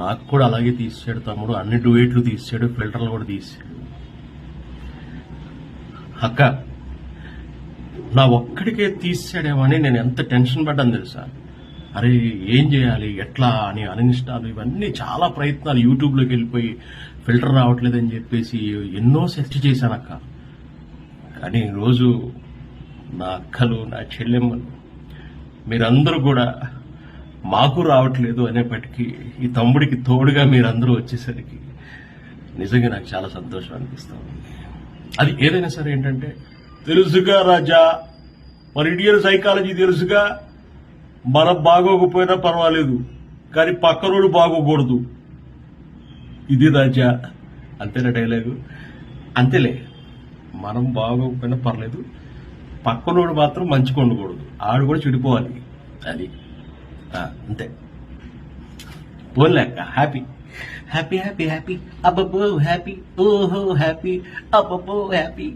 నాకు కూడా అలాగే తీసాడు తమ్ముడు, అన్ని డ్యూయేట్లు తీసాడు, ఫిల్టర్లు కూడా తీసాడు. అక్క నా ఒక్కడికే తీసాడేమని నేను ఎంత టెన్షన్ పడ్డాను తెలుసా. అరే ఏం చేయాలి, ఎట్లా అని అనిష్టాలు ఇవన్నీ చాలా ప్రయత్నాలు, యూట్యూబ్లోకి వెళ్ళిపోయి ఫిల్టర్ రావట్లేదని చెప్పేసి ఎన్నో సెర్చ్ చేశాను అక్క. కానీ ఈరోజు నా అక్కలు, నా చెల్లెమ్మలు, మీరందరూ కూడా మాకు రావట్లేదు అనేప్పటికీ ఈ తమ్ముడికి తోడుగా మీరందరూ వచ్చేసరికి నిజంగా నాకు చాలా సంతోషం అనిపిస్తుంది. అది ఏదైనా సరే ఏంటంటే, తెలుసుగా రాజా, మన ఇండియన్ సైకాలజీ తెలుసుగా, మనం బాగోకపోయినా పర్వాలేదు కానీ పక్కనోడు బాగోకూడదు. ఇది రాజా, అంతేనా డైలాగు? అంతేలే, మనం బాగోకపోయినా పర్లేదు, పక్కనోడు మాత్రం మంచిగా ఉండకూడదు, ఆడు కూడా చెడిపోవాలి. అది అంతే. పోన్లేక హ్యాపీ హ్యాపీ హ్యాపీ హ్యాపీ అబ్బబ్బో హ్యాపీ, ఓహో హ్యాపీ, అబ్బబ్బో హ్యాపీ.